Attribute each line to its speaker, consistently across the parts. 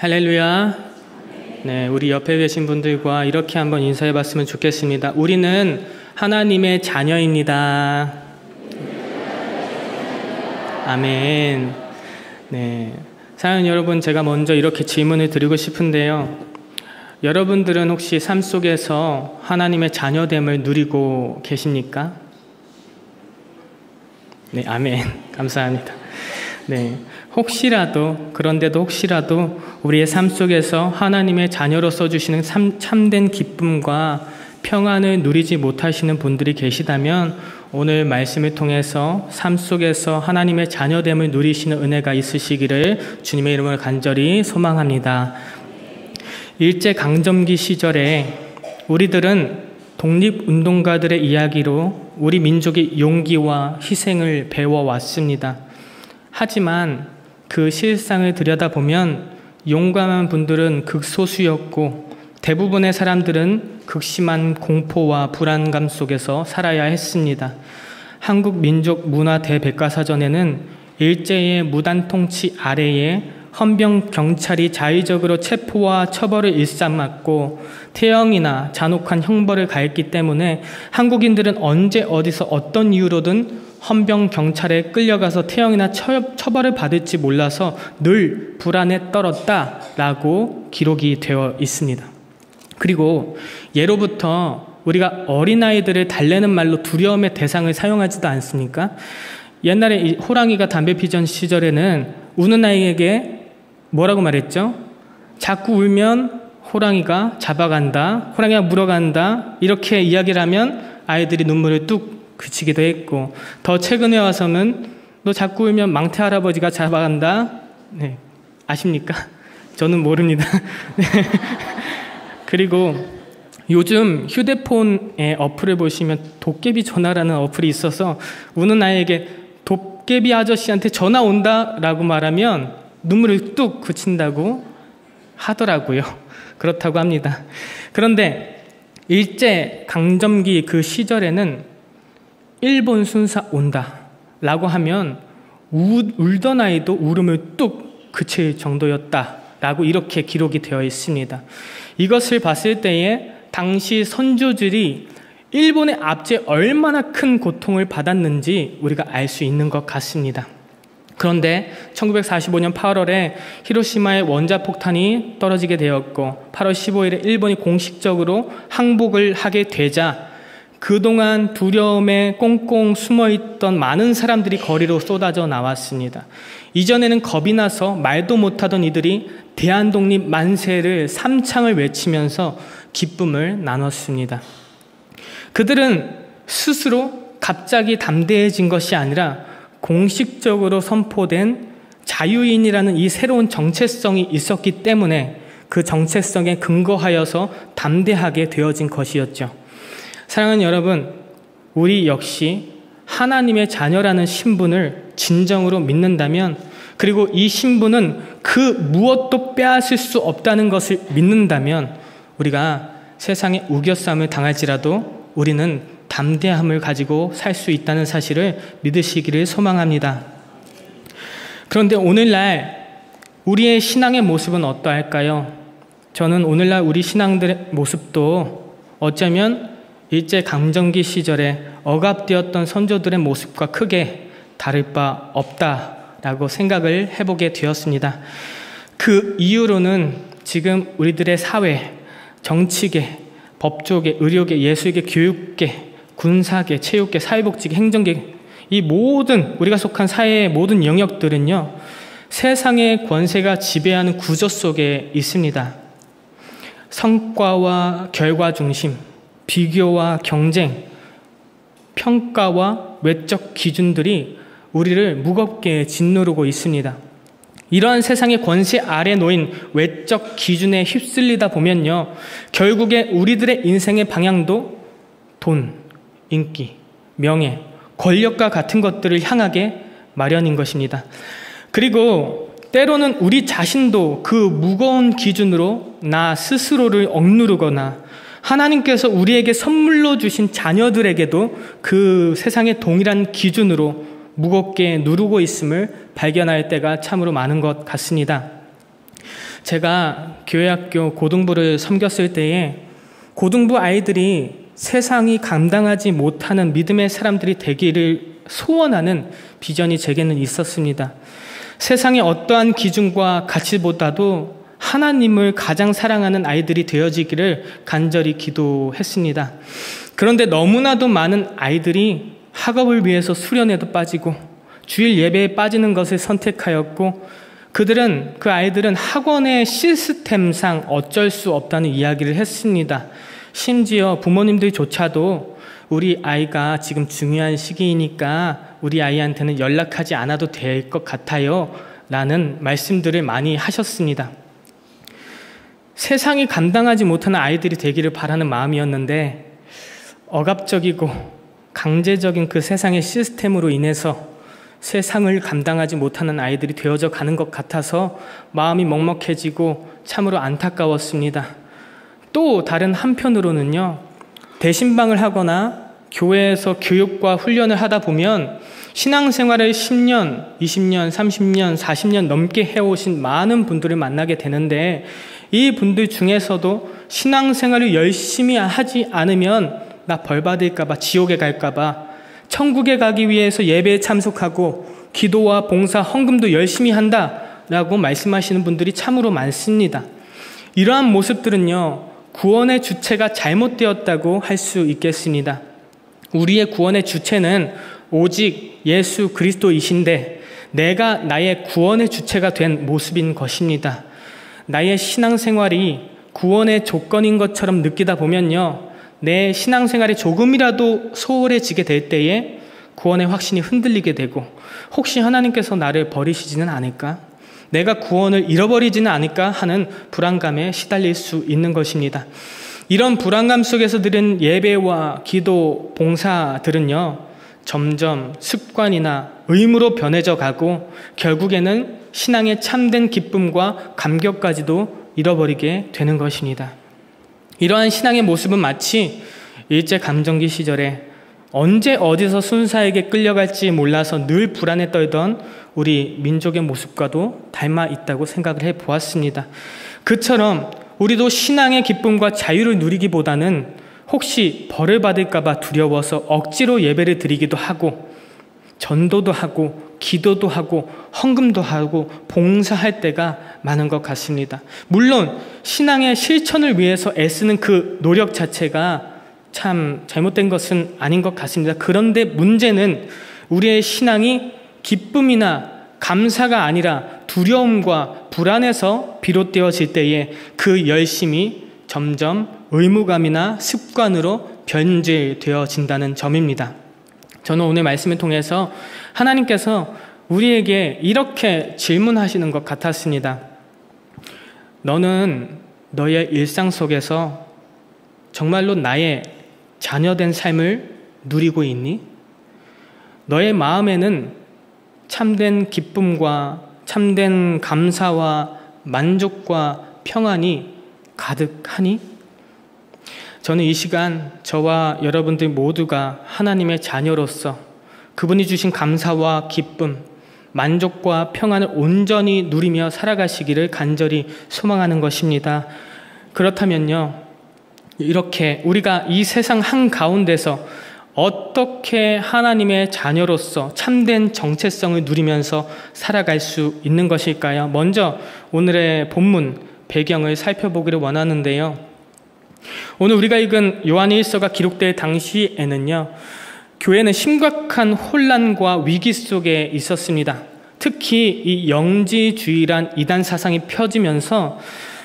Speaker 1: 할렐루야. 네, 우리 옆에 계신 분들과 이렇게 한번 인사해 봤으면 좋겠습니다. 우리는 하나님의 자녀입니다. 아멘. 네. 사랑하는 여러분, 제가 먼저 이렇게 질문을 드리고 싶은데요. 여러분들은 혹시 삶 속에서 하나님의 자녀됨을 누리고 계십니까? 네, 아멘. 감사합니다. 네. 그런데도 혹시라도 우리의 삶 속에서 하나님의 자녀로서 주시는 참된 기쁨과 평안을 누리지 못하시는 분들이 계시다면 오늘 말씀을 통해서 삶 속에서 하나님의 자녀됨을 누리시는 은혜가 있으시기를 주님의 이름으로 간절히 소망합니다. 일제강점기 시절에 우리들은 독립운동가들의 이야기로 우리 민족의 용기와 희생을 배워왔습니다. 하지만 그 실상을 들여다보면 용감한 분들은 극소수였고 대부분의 사람들은 극심한 공포와 불안감 속에서 살아야 했습니다. 한국민족문화대백과사전에는 일제의 무단 통치 아래에 헌병 경찰이 자의적으로 체포와 처벌을 일삼았고 태형이나 잔혹한 형벌을 가했기 때문에 한국인들은 언제 어디서 어떤 이유로든 헌병 경찰에 끌려가서 태형이나 처벌을 받을지 몰라서 늘 불안에 떨었다라고 기록이 되어 있습니다. 그리고 예로부터 우리가 어린아이들을 달래는 말로 두려움의 대상을 사용하지도 않습니까? 옛날에 이 호랑이가 담배 피던 시절에는 우는 아이에게 뭐라고 말했죠? 자꾸 울면 호랑이가 잡아간다, 호랑이가 물어간다, 이렇게 이야기를 하면 아이들이 눈물을 뚝 그치기도 했고, 더 최근에 와서는 너 자꾸 울면 망태 할아버지가 잡아간다. 네, 아십니까? 저는 모릅니다. 네. 그리고 요즘 휴대폰의 어플을 보시면 도깨비 전화라는 어플이 있어서 우는 아이에게 도깨비 아저씨한테 전화 온다라고 말하면 눈물을 뚝 그친다고 하더라고요. 그렇다고 합니다. 그런데 일제 강점기 그 시절에는 일본 순사 온다 라고 하면 울던 아이도 울음을 뚝 그칠 정도였다 라고 이렇게 기록이 되어 있습니다. 이것을 봤을 때에 당시 선조들이 일본의 압제에 얼마나 큰 고통을 받았는지 우리가 알 수 있는 것 같습니다. 그런데 1945년 8월에 히로시마에 원자폭탄이 떨어지게 되었고 8월 15일에 일본이 공식적으로 항복을 하게 되자 그동안 두려움에 꽁꽁 숨어있던 많은 사람들이 거리로 쏟아져 나왔습니다. 이전에는 겁이 나서 말도 못하던 이들이 대한독립 만세를 삼창을 외치면서 기쁨을 나눴습니다. 그들은 스스로 갑자기 담대해진 것이 아니라 공식적으로 선포된 자유인이라는 이 새로운 정체성이 있었기 때문에 그 정체성에 근거하여서 담대하게 되어진 것이었죠. 사랑하는 여러분, 우리 역시 하나님의 자녀라는 신분을 진정으로 믿는다면, 그리고 이 신분은 그 무엇도 빼앗을 수 없다는 것을 믿는다면 우리가 세상에 우겨싸움을 당할지라도 우리는 담대함을 가지고 살 수 있다는 사실을 믿으시기를 소망합니다. 그런데 오늘날 우리의 신앙의 모습은 어떠할까요? 저는 오늘날 우리 신앙들의 모습도 어쩌면 일제강점기 시절에 억압되었던 선조들의 모습과 크게 다를 바 없다라고 생각을 해보게 되었습니다. 그 이유로는 지금 우리들의 사회, 정치계, 법조계, 의료계, 예술계, 교육계, 군사계, 체육계, 사회복지계, 행정계, 이 모든 우리가 속한 사회의 모든 영역들은요, 세상의 권세가 지배하는 구조 속에 있습니다. 성과와 결과 중심, 비교와 경쟁, 평가와 외적 기준들이 우리를 무겁게 짓누르고 있습니다. 이러한 세상의 권세 아래 놓인 외적 기준에 휩쓸리다 보면요, 결국에 우리들의 인생의 방향도 돈, 인기, 명예, 권력과 같은 것들을 향하게 마련인 것입니다. 그리고 때로는 우리 자신도 그 무거운 기준으로 나 스스로를 억누르거나 하나님께서 우리에게 선물로 주신 자녀들에게도 그 세상의 동일한 기준으로 무겁게 누르고 있음을 발견할 때가 참으로 많은 것 같습니다. 제가 교회학교 고등부를 섬겼을 때에 고등부 아이들이 세상이 감당하지 못하는 믿음의 사람들이 되기를 소원하는 비전이 제게는 있었습니다. 세상의 어떠한 기준과 가치보다도 하나님을 가장 사랑하는 아이들이 되어지기를 간절히 기도했습니다. 그런데 너무나도 많은 아이들이 학업을 위해서 수련회도 빠지고 주일 예배에 빠지는 것을 선택하였고 그 아이들은 학원의 시스템상 어쩔 수 없다는 이야기를 했습니다. 심지어 부모님들조차도 우리 아이가 지금 중요한 시기이니까 우리 아이한테는 연락하지 않아도 될 것 같아요 라는 말씀들을 많이 하셨습니다. 세상이 감당하지 못하는 아이들이 되기를 바라는 마음이었는데 억압적이고 강제적인 그 세상의 시스템으로 인해서 세상을 감당하지 못하는 아이들이 되어져 가는 것 같아서 마음이 먹먹해지고 참으로 안타까웠습니다. 또 다른 한편으로는요, 대신방을 하거나 교회에서 교육과 훈련을 하다 보면 신앙생활을 10년, 20년, 30년, 40년 넘게 해오신 많은 분들을 만나게 되는데 이 분들 중에서도 신앙생활을 열심히 하지 않으면 나 벌 받을까봐, 지옥에 갈까봐, 천국에 가기 위해서 예배에 참석하고 기도와 봉사, 헌금도 열심히 한다라고 말씀하시는 분들이 참으로 많습니다. 이러한 모습들은요, 구원의 주체가 잘못되었다고 할 수 있겠습니다. 우리의 구원의 주체는 오직 예수 그리스도이신데 내가 나의 구원의 주체가 된 모습인 것입니다. 나의 신앙생활이 구원의 조건인 것처럼 느끼다 보면요, 내 신앙생활이 조금이라도 소홀해지게 될 때에 구원의 확신이 흔들리게 되고 혹시 하나님께서 나를 버리시지는 않을까? 내가 구원을 잃어버리지는 않을까 하는 불안감에 시달릴 수 있는 것입니다. 이런 불안감 속에서 드린 예배와 기도, 봉사들은요, 점점 습관이나 의무로 변해져 가고 결국에는 신앙의 참된 기쁨과 감격까지도 잃어버리게 되는 것입니다. 이러한 신앙의 모습은 마치 일제감정기 시절에 언제 어디서 순사에게 끌려갈지 몰라서 늘 불안에 떨던 우리 민족의 모습과도 닮아 있다고 생각을 해보았습니다. 그처럼 우리도 신앙의 기쁨과 자유를 누리기보다는 혹시 벌을 받을까 봐 두려워서 억지로 예배를 드리기도 하고 전도도 하고 기도도 하고 헌금도 하고 봉사할 때가 많은 것 같습니다. 물론 신앙의 실천을 위해서 애쓰는 그 노력 자체가 참 잘못된 것은 아닌 것 같습니다. 그런데 문제는 우리의 신앙이 기쁨이나 감사가 아니라 두려움과 불안에서 비롯되어질 때에 그 열심이 점점 의무감이나 습관으로 변질되어진다는 점입니다. 저는 오늘 말씀을 통해서 하나님께서 우리에게 이렇게 질문하시는 것 같았습니다. 너는 너의 일상 속에서 정말로 나의 자녀된 삶을 누리고 있니? 너의 마음에는 참된 기쁨과 참된 감사와 만족과 평안이 가득하니? 저는 이 시간 저와 여러분들 모두가 하나님의 자녀로서 그분이 주신 감사와 기쁨, 만족과 평안을 온전히 누리며 살아가시기를 간절히 소망하는 것입니다. 그렇다면요, 이렇게 우리가 이 세상 한가운데서 어떻게 하나님의 자녀로서 참된 정체성을 누리면서 살아갈 수 있는 것일까요? 먼저 오늘의 본문 배경을 살펴보기를 원하는데요. 오늘 우리가 읽은 요한일서가 기록될 당시에는요, 교회는 심각한 혼란과 위기 속에 있었습니다. 특히 이 영지주의란 이단 사상이 펴지면서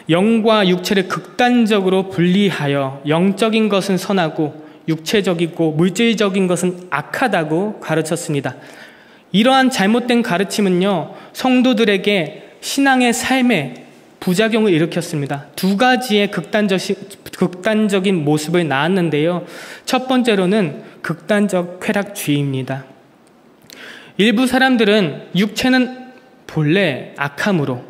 Speaker 1: 영과 육체를 극단적으로 분리하여 영적인 것은 선하고 육체적이고 물질적인 것은 악하다고 가르쳤습니다. 이러한 잘못된 가르침은요, 성도들에게 신앙의 삶에 부작용을 일으켰습니다. 두 가지의 극단적인 모습을 낳았는데요. 첫 번째로는 극단적 쾌락주의입니다. 일부 사람들은 육체는 본래 악함으로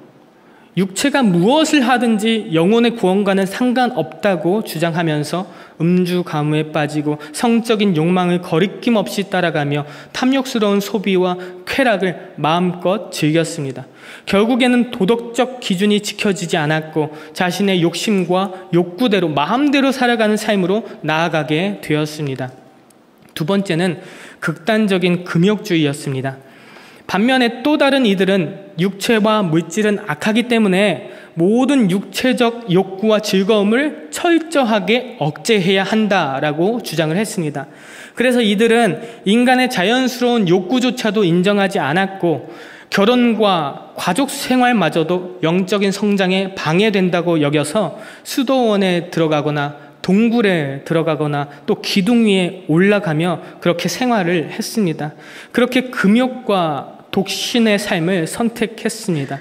Speaker 1: 육체가 무엇을 하든지 영혼의 구원과는 상관없다고 주장하면서 음주 가무에 빠지고 성적인 욕망을 거리낌 없이 따라가며 탐욕스러운 소비와 쾌락을 마음껏 즐겼습니다. 결국에는 도덕적 기준이 지켜지지 않았고 자신의 욕심과 욕구대로 마음대로 살아가는 삶으로 나아가게 되었습니다. 두 번째는 극단적인 금욕주의였습니다. 반면에 또 다른 이들은 육체와 물질은 악하기 때문에 모든 육체적 욕구와 즐거움을 철저하게 억제해야 한다라고 주장을 했습니다. 그래서 이들은 인간의 자연스러운 욕구조차도 인정하지 않았고 결혼과 가족 생활마저도 영적인 성장에 방해된다고 여겨서 수도원에 들어가거나 동굴에 들어가거나 또 기둥 위에 올라가며 그렇게 생활을 했습니다. 그렇게 금욕과 독신의 삶을 선택했습니다.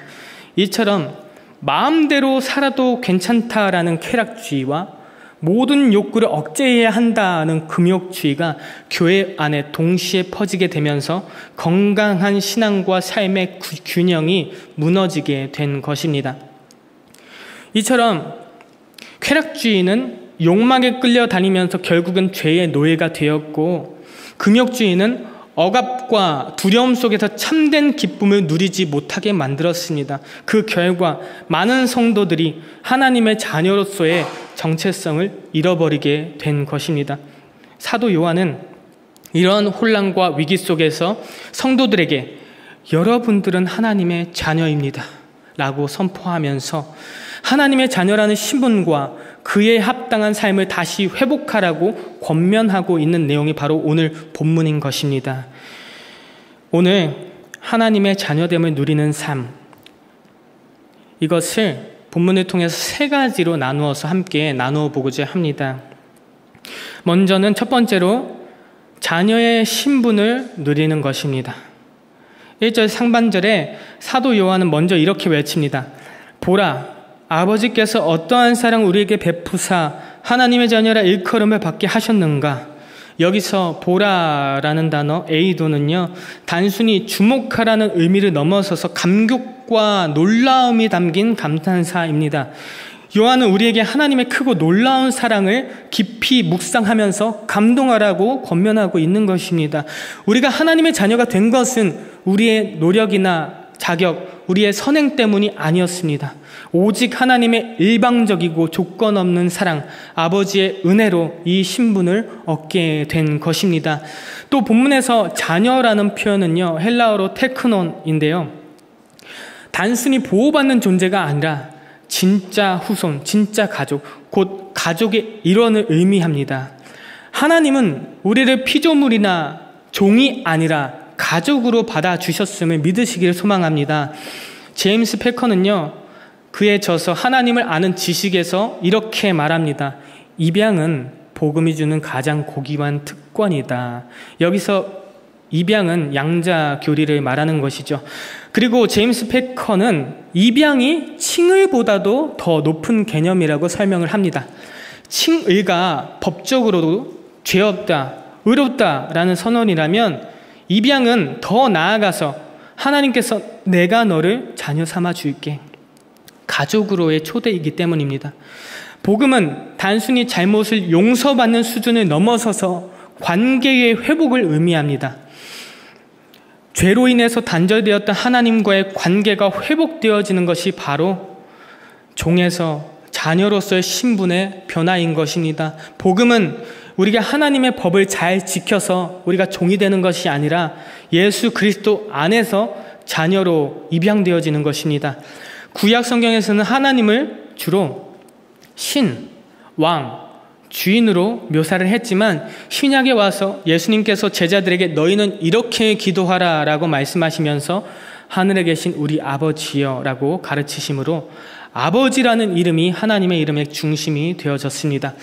Speaker 1: 이처럼 마음대로 살아도 괜찮다라는 쾌락주의와 모든 욕구를 억제해야 한다는 금욕주의가 교회 안에 동시에 퍼지게 되면서 건강한 신앙과 삶의 균형이 무너지게 된 것입니다. 이처럼 쾌락주의는 욕망에 끌려다니면서 결국은 죄의 노예가 되었고 금욕주의는 억압과 두려움 속에서 참된 기쁨을 누리지 못하게 만들었습니다. 그 결과 많은 성도들이 하나님의 자녀로서의 정체성을 잃어버리게 된 것입니다. 사도 요한은 이런 혼란과 위기 속에서 성도들에게 여러분들은 하나님의 자녀입니다 라고 선포하면서 하나님의 자녀라는 신분과 그에 합당한 삶을 다시 회복하라고 권면하고 있는 내용이 바로 오늘 본문인 것입니다. 오늘 하나님의 자녀됨을 누리는 삶, 이것을 본문을 통해서 세 가지로 나누어서 함께 나누어 보고자 합니다. 먼저는 첫 번째로 자녀의 신분을 누리는 것입니다. 1절 상반절에 사도 요한은 먼저 이렇게 외칩니다. 보라, 아버지께서 어떠한 사랑 우리에게 베푸사 하나님의 자녀라 일컬음을 받게 하셨는가. 여기서 보라라는 단어 에이도는요, 단순히 주목하라는 의미를 넘어서서 감격과 놀라움이 담긴 감탄사입니다. 요한은 우리에게 하나님의 크고 놀라운 사랑을 깊이 묵상하면서 감동하라고 권면하고 있는 것입니다. 우리가 하나님의 자녀가 된 것은 우리의 노력이나 자격, 우리의 선행 때문이 아니었습니다. 오직 하나님의 일방적이고 조건 없는 사랑, 아버지의 은혜로 이 신분을 얻게 된 것입니다. 또 본문에서 자녀라는 표현은요, 헬라어로 테크논인데요. 단순히 보호받는 존재가 아니라 진짜 후손, 진짜 가족, 곧 가족의 일원을 의미합니다. 하나님은 우리를 피조물이나 종이 아니라 가족으로 받아주셨음을 믿으시기를 소망합니다. 제임스 패커는요, 그의 저서 하나님을 아는 지식에서 이렇게 말합니다. 입양은 복음이 주는 가장 고귀한 특권이다. 여기서 입양은 양자 교리를 말하는 것이죠. 그리고 제임스 패커는 입양이 칭의보다도 더 높은 개념이라고 설명을 합니다. 칭의가 법적으로도 죄 없다, 의롭다라는 선언이라면 입양은 더 나아가서 하나님께서 내가 너를 자녀 삼아 줄게, 가족으로의 초대이기 때문입니다. 복음은 단순히 잘못을 용서받는 수준을 넘어서서 관계의 회복을 의미합니다. 죄로 인해서 단절되었던 하나님과의 관계가 회복되어지는 것이 바로 종에서 자녀로서의 신분의 변화인 것입니다. 복음은 우리가 하나님의 법을 잘 지켜서 우리가 종이 되는 것이 아니라 예수 그리스도 안에서 자녀로 입양되어지는 것입니다. 구약 성경에서는 하나님을 주로 신, 왕, 주인으로 묘사를 했지만 신약에 와서 예수님께서 제자들에게 너희는 이렇게 기도하라 라고 말씀하시면서 하늘에 계신 우리 아버지여 라고 가르치심으로 아버지라는 이름이 하나님의 이름의 중심이 되어졌습니다.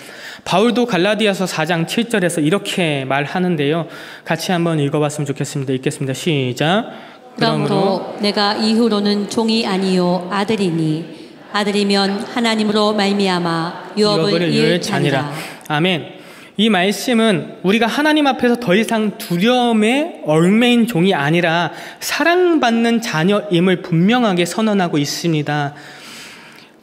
Speaker 1: 바울도 갈라디아서 4장 7절에서 이렇게 말하는데요. 같이 한번 읽어봤으면 좋겠습니다. 읽겠습니다. 시작.
Speaker 2: 그러므로 내가 이후로는 종이 아니요 아들이니 아들이면 하나님으로 말미암아 유업을 이을 자니라.
Speaker 1: 아멘. 이 말씀은 우리가 하나님 앞에서 더 이상 두려움에 얽매인 종이 아니라 사랑받는 자녀임을 분명하게 선언하고 있습니다.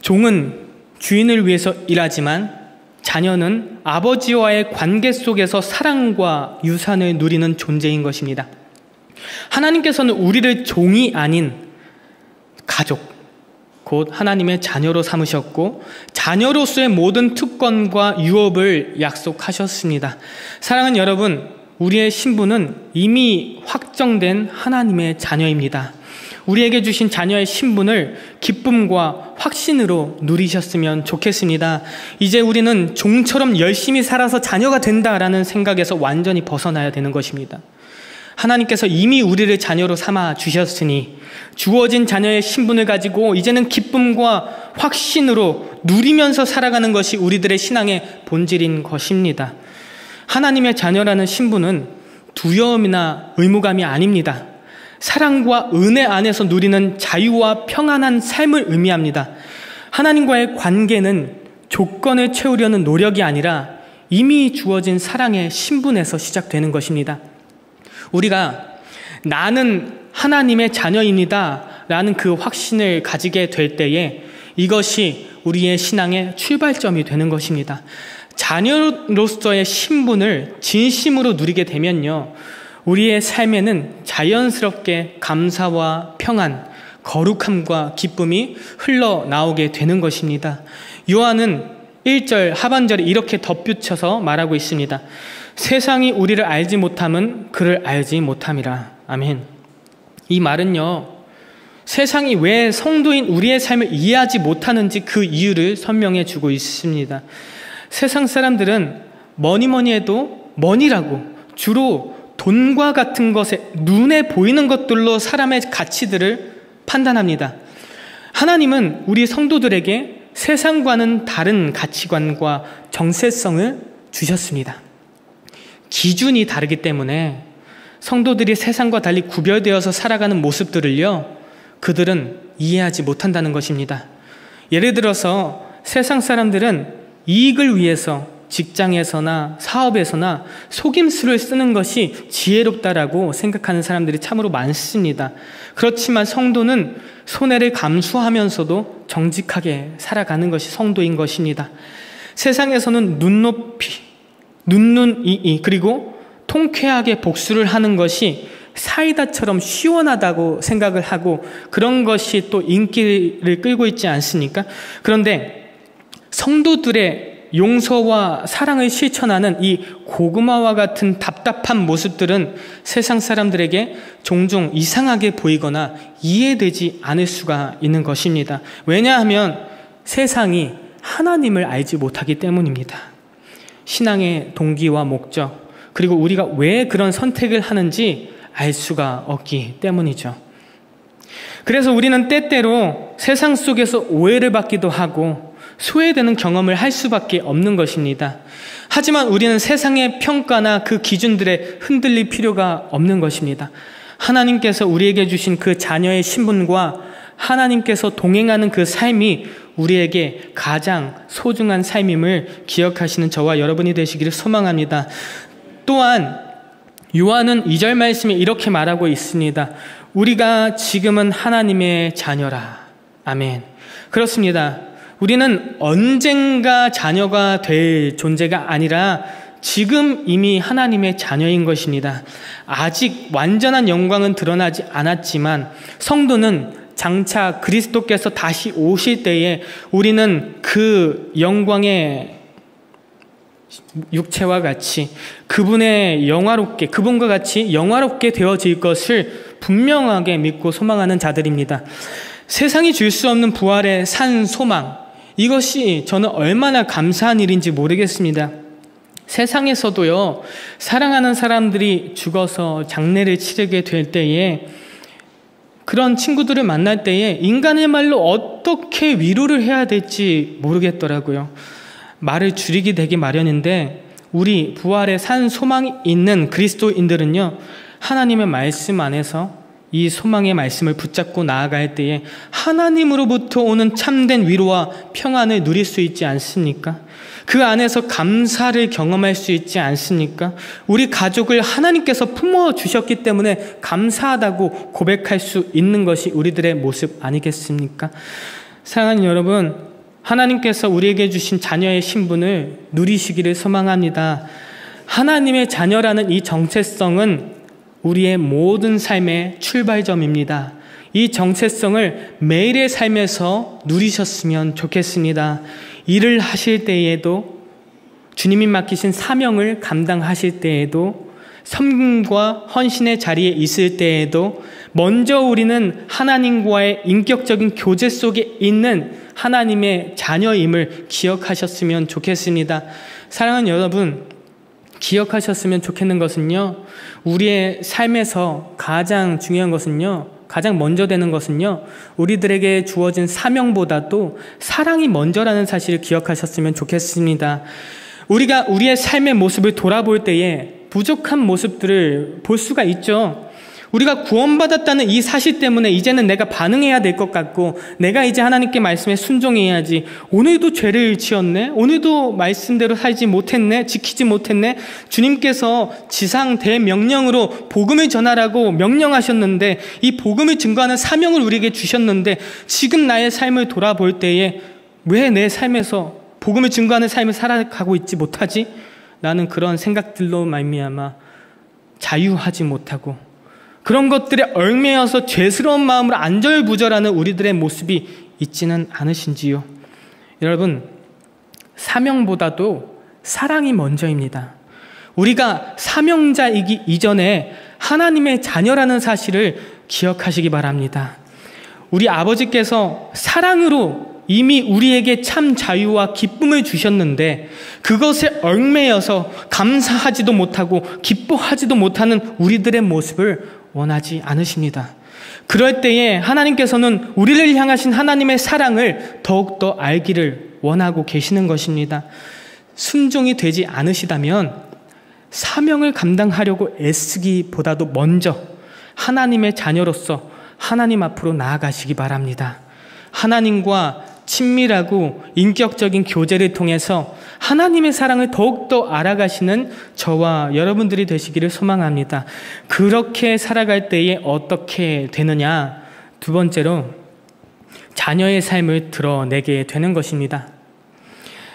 Speaker 1: 종은 주인을 위해서 일하지만 자녀는 아버지와의 관계 속에서 사랑과 유산을 누리는 존재인 것입니다. 하나님께서는 우리를 종이 아닌 가족, 곧 하나님의 자녀로 삼으셨고 자녀로서의 모든 특권과 유업을 약속하셨습니다. 사랑하는 여러분, 우리의 신분은 이미 확정된 하나님의 자녀입니다. 우리에게 주신 자녀의 신분을 기쁨과 확신으로 누리셨으면 좋겠습니다. 이제 우리는 종처럼 열심히 살아서 자녀가 된다라는 생각에서 완전히 벗어나야 되는 것입니다. 하나님께서 이미 우리를 자녀로 삼아 주셨으니 주어진 자녀의 신분을 가지고 이제는 기쁨과 확신으로 누리면서 살아가는 것이 우리들의 신앙의 본질인 것입니다. 하나님의 자녀라는 신분은 두려움이나 의무감이 아닙니다. 사랑과 은혜 안에서 누리는 자유와 평안한 삶을 의미합니다. 하나님과의 관계는 조건을 채우려는 노력이 아니라 이미 주어진 사랑의 신분에서 시작되는 것입니다. 우리가 나는 하나님의 자녀입니다 라는 그 확신을 가지게 될 때에 이것이 우리의 신앙의 출발점이 되는 것입니다. 자녀로서의 신분을 진심으로 누리게 되면요, 우리의 삶에는 자연스럽게 감사와 평안, 거룩함과 기쁨이 흘러나오게 되는 것입니다. 요한은 1절 하반절에 이렇게 덧붙여서 말하고 있습니다. 세상이 우리를 알지 못함은 그를 알지 못함이라. 아멘. 이 말은요, 세상이 왜 성도인 우리의 삶을 이해하지 못하는지 그 이유를 설명해 주고 있습니다. 세상 사람들은 뭐니 해도 머니라고 주로 돈과 같은 것에 눈에 보이는 것들로 사람의 가치들을 판단합니다. 하나님은 우리 성도들에게 세상과는 다른 가치관과 정체성을 주셨습니다. 기준이 다르기 때문에 성도들이 세상과 달리 구별되어서 살아가는 모습들을요, 그들은 이해하지 못한다는 것입니다. 예를 들어서 세상 사람들은 이익을 위해서 직장에서나 사업에서나 속임수를 쓰는 것이 지혜롭다라고 생각하는 사람들이 참으로 많습니다. 그렇지만 성도는 손해를 감수하면서도 정직하게 살아가는 것이 성도인 것입니다. 세상에서는 눈눈이이 그리고 통쾌하게 복수를 하는 것이 사이다처럼 시원하다고 생각을 하고 그런 것이 또 인기를 끌고 있지 않습니까? 그런데 성도들의 용서와 사랑을 실천하는 이 고구마와 같은 답답한 모습들은 세상 사람들에게 종종 이상하게 보이거나 이해되지 않을 수가 있는 것입니다. 왜냐하면 세상이 하나님을 알지 못하기 때문입니다. 신앙의 동기와 목적, 그리고 우리가 왜 그런 선택을 하는지 알 수가 없기 때문이죠. 그래서 우리는 때때로 세상 속에서 오해를 받기도 하고 소외되는 경험을 할 수밖에 없는 것입니다. 하지만 우리는 세상의 평가나 그 기준들에 흔들릴 필요가 없는 것입니다. 하나님께서 우리에게 주신 그 자녀의 신분과 하나님께서 동행하는 그 삶이 우리에게 가장 소중한 삶임을 기억하시는 저와 여러분이 되시기를 소망합니다. 또한 요한은 2절 말씀에 이렇게 말하고 있습니다. 우리가 지금은 하나님의 자녀라. 아멘. 그렇습니다. 우리는 언젠가 자녀가 될 존재가 아니라 지금 이미 하나님의 자녀인 것입니다. 아직 완전한 영광은 드러나지 않았지만 성도는 장차 그리스도께서 다시 오실 때에 우리는 그 영광의 육체와 같이 그분과 같이 영화롭게 되어질 것을 분명하게 믿고 소망하는 자들입니다. 세상이 줄 수 없는 부활의 산 소망, 이것이 저는 얼마나 감사한 일인지 모르겠습니다. 세상에서도요, 사랑하는 사람들이 죽어서 장례를 치르게 될 때에 그런 친구들을 만날 때에 인간의 말로 어떻게 위로를 해야 될지 모르겠더라고요. 말을 줄이게 되기 마련인데 우리 부활의 산 소망이 있는 그리스도인들은요, 하나님의 말씀 안에서 이 소망의 말씀을 붙잡고 나아갈 때에 하나님으로부터 오는 참된 위로와 평안을 누릴 수 있지 않습니까? 그 안에서 감사를 경험할 수 있지 않습니까? 우리 가족을 하나님께서 품어주셨기 때문에 감사하다고 고백할 수 있는 것이 우리들의 모습 아니겠습니까? 사랑하는 여러분, 하나님께서 우리에게 주신 자녀의 신분을 누리시기를 소망합니다. 하나님의 자녀라는 이 정체성은 우리의 모든 삶의 출발점입니다. 이 정체성을 매일의 삶에서 누리셨으면 좋겠습니다. 일을 하실 때에도, 주님이 맡기신 사명을 감당하실 때에도, 섬김과 헌신의 자리에 있을 때에도 먼저 우리는 하나님과의 인격적인 교제 속에 있는 하나님의 자녀임을 기억하셨으면 좋겠습니다. 사랑하는 여러분, 기억하셨으면 좋겠는 것은요, 우리의 삶에서 가장 중요한 것은요, 가장 먼저 되는 것은요, 우리들에게 주어진 사명보다도 사랑이 먼저라는 사실을 기억하셨으면 좋겠습니다. 우리가 우리의 삶의 모습을 돌아볼 때에 부족한 모습들을 볼 수가 있죠. 우리가 구원받았다는 이 사실 때문에 이제는 내가 반응해야 될 것 같고, 내가 이제 하나님께 말씀에 순종해야지, 오늘도 죄를 지었네, 오늘도 말씀대로 살지 못했네, 지키지 못했네, 주님께서 지상 대명령으로 복음을 전하라고 명령하셨는데, 이 복음을 증거하는 사명을 우리에게 주셨는데, 지금 나의 삶을 돌아볼 때에 왜 내 삶에서 복음을 증거하는 삶을 살아가고 있지 못하지? 라는 그런 생각들로 말미암아 자유하지 못하고, 그런 것들에 얽매여서 죄스러운 마음으로 안절부절하는 우리들의 모습이 있지는 않으신지요? 여러분, 사명보다도 사랑이 먼저입니다. 우리가 사명자이기 이전에 하나님의 자녀라는 사실을 기억하시기 바랍니다. 우리 아버지께서 사랑으로 이미 우리에게 참 자유와 기쁨을 주셨는데, 그것에 얽매여서 감사하지도 못하고 기뻐하지도 못하는 우리들의 모습을 원하지 않으십니다. 그럴 때에 하나님께서는 우리를 향하신 하나님의 사랑을 더욱더 알기를 원하고 계시는 것입니다. 순종이 되지 않으시다면 사명을 감당하려고 애쓰기보다도 먼저 하나님의 자녀로서 하나님 앞으로 나아가시기 바랍니다. 하나님과 친밀하고 인격적인 교제를 통해서 하나님의 사랑을 더욱더 알아가시는 저와 여러분들이 되시기를 소망합니다. 그렇게 살아갈 때에 어떻게 되느냐? 두 번째로, 자녀의 삶을 드러내게 되는 것입니다.